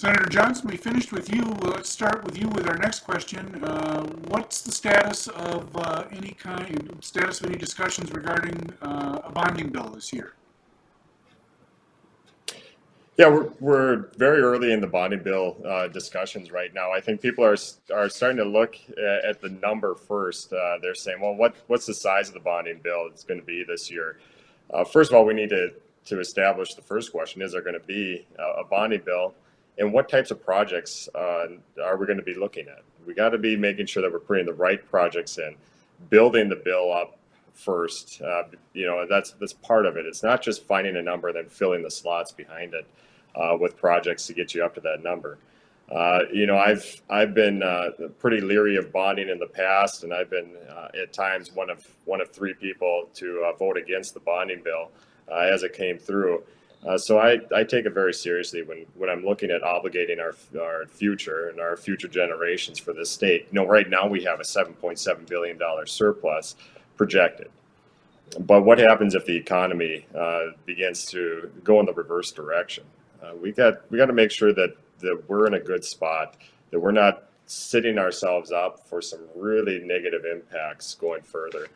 Senator Johnson, we finished with you. Let's start with you with our next question. What's the status of any discussions regarding a bonding bill this year? Yeah, we're very early in the bonding bill discussions right now. I think people are starting to look at the number first. They're saying, well, what's the size of the bonding bill it's going to be this year? First of all, we need to establish the first question: is there going to be a bonding bill, and what types of projects are we going to be looking at? We got to be making sure that we're putting the right projects in, building the bill up first. That's part of it. It's not just finding a number and then filling the slots behind it with projects to get you up to that number. I've been pretty leery of bonding in the past, and I've been at times one of three people to vote against the bonding bill as it came through. So I take it very seriously when I'm looking at obligating our future and our future generations for this state. Right now we have a $7.7 billion surplus projected. But what happens if the economy begins to go in the reverse direction? We got to make sure that we're in a good spot, that we're not setting ourselves up for some really negative impacts going further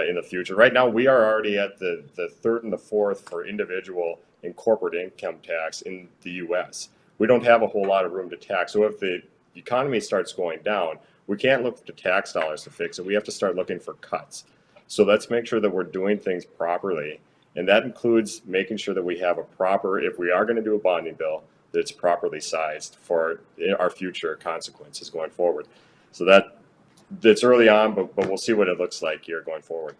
in the future. Right now, we are already at the third and the fourth for individual and corporate income tax in the U.S. We don't have a whole lot of room to tax. So if the economy starts going down, we can't look to tax dollars to fix it. We have to start looking for cuts. So let's make sure that we're doing things properly. And that includes making sure that we have if we are going to do a bonding bill, that it's properly sized for our future consequences going forward. So that's early on, but we'll see what it looks like here going forward.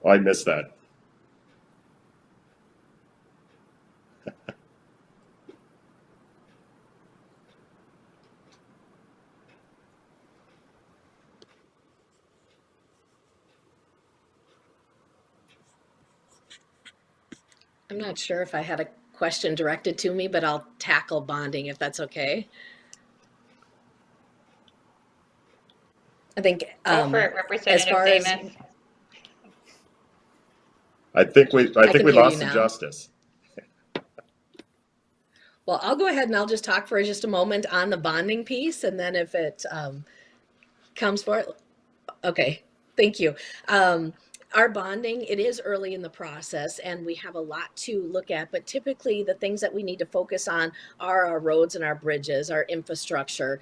Oh, I missed that. I'm not sure if I had a question directed to me, but I'll tackle bonding if that's okay. I think Go for it, as Representative far as Demuth. I think we lost the justice. Well, I'll go ahead and I'll just talk for just a moment on the bonding piece, and then if it comes for it, okay, thank you. Our bonding, it is early in the process and we have a lot to look at, but typically the things that we need to focus on are our roads and our bridges, our infrastructure,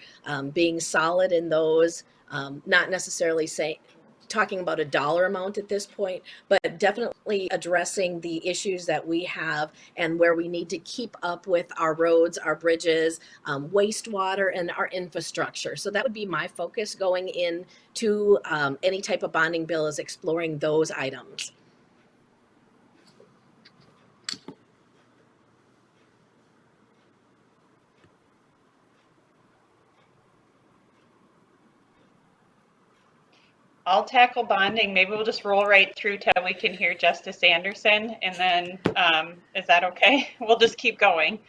being solid in those, not necessarily talking about a dollar amount at this point, but definitely addressing the issues that we have and where we need to keep up with our roads, our bridges, wastewater, and our infrastructure. So that would be my focus going into any type of bonding bill, is exploring those items. I'll tackle bonding. Maybe we'll just roll right through till we can hear Justice Anderson, and then is that okay? We'll just keep going.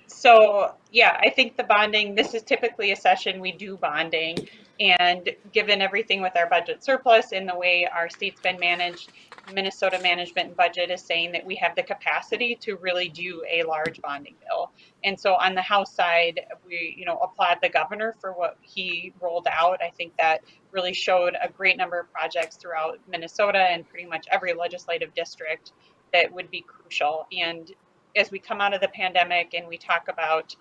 So yeah, I think the bonding, this is typically a session we do bonding, and given everything with our budget surplus and the way our state's been managed, Minnesota management and budget is saying that we have the capacity to really do a large bonding bill. And so on the House side, we applaud the governor for what he rolled out. I think that really showed a great number of projects throughout Minnesota and pretty much every legislative district that would be crucial. And as we come out of the pandemic and we talk about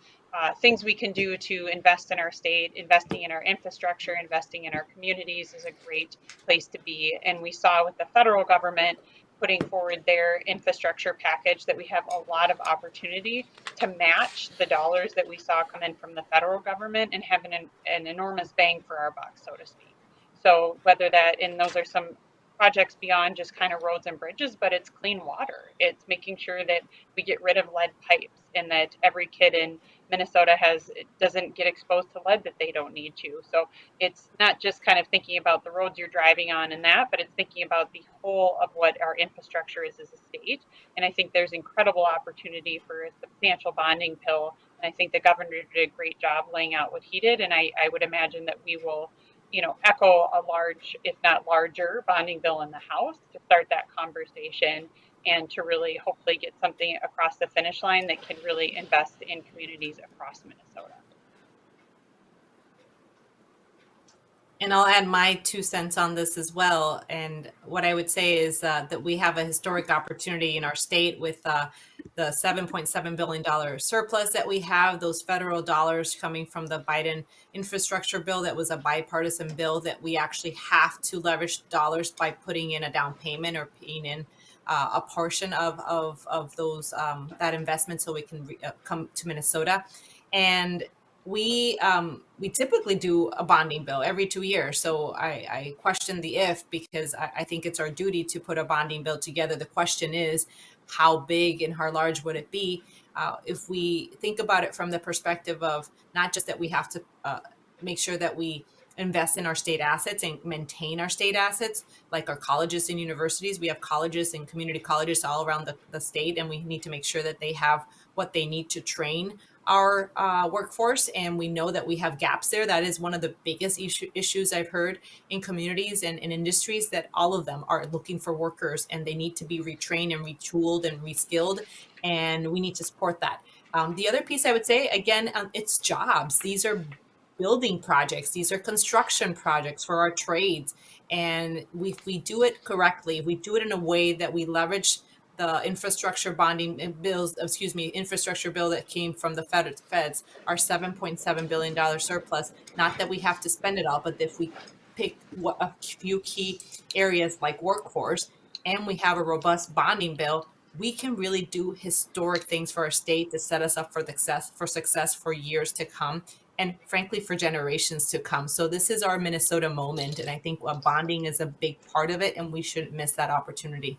things we can do to invest in our state, investing in our infrastructure, investing in our communities is a great place to be. And we saw with the federal government putting forward their infrastructure package that we have a lot of opportunity to match the dollars that we saw come in from the federal government and have an enormous bang for our buck, so to speak. So whether that, and those are some projects beyond just kind of roads and bridges, but it's clean water. It's making sure that we get rid of lead pipes and that every kid in Minnesota doesn't get exposed to lead that they don't need to. So it's not just kind of thinking about the roads you're driving on and that, but it's thinking about the whole of what our infrastructure is as a state. And I think there's incredible opportunity for a substantial bonding bill. And I think the governor did a great job laying out what he did. And I would imagine that we will echo a large, if not larger, bonding bill in the House to start that conversation and to really hopefully get something across the finish line that can really invest in communities across Minnesota. And I'll add my 2 cents on this as well. And what I would say is that we have a historic opportunity in our state with the $7.7 billion surplus that we have, those federal dollars coming from the Biden infrastructure bill that was a bipartisan bill that we actually have to leverage dollars by putting in a down payment or paying in a portion of those that investment so we can come to Minnesota. And we typically do a bonding bill every 2 years. So I question the if because I think it's our duty to put a bonding bill together. The question is, how big and how large would it be? If we think about it from the perspective of not just that we have to make sure that we invest in our state assets and maintain our state assets, like our colleges and universities. We have colleges and community colleges all around the state, and we need to make sure that they have what they need to train our workforce, and we know that we have gaps there. That is one of the biggest issues I've heard in communities and in industries, that all of them are looking for workers and they need to be retrained and retooled and reskilled, and we need to support that. The other piece I would say, again, it's jobs. These are building projects. These are construction projects for our trades. And if we do it correctly, if we do it in a way that we leverage the infrastructure infrastructure bill that came from the feds, our $7.7 billion surplus, not that we have to spend it all, but if we pick a few key areas like workforce and we have a robust bonding bill, we can really do historic things for our state to set us up for success for years to come, and frankly for generations to come. So this is our Minnesota moment, and I think bonding is a big part of it, and we shouldn't miss that opportunity.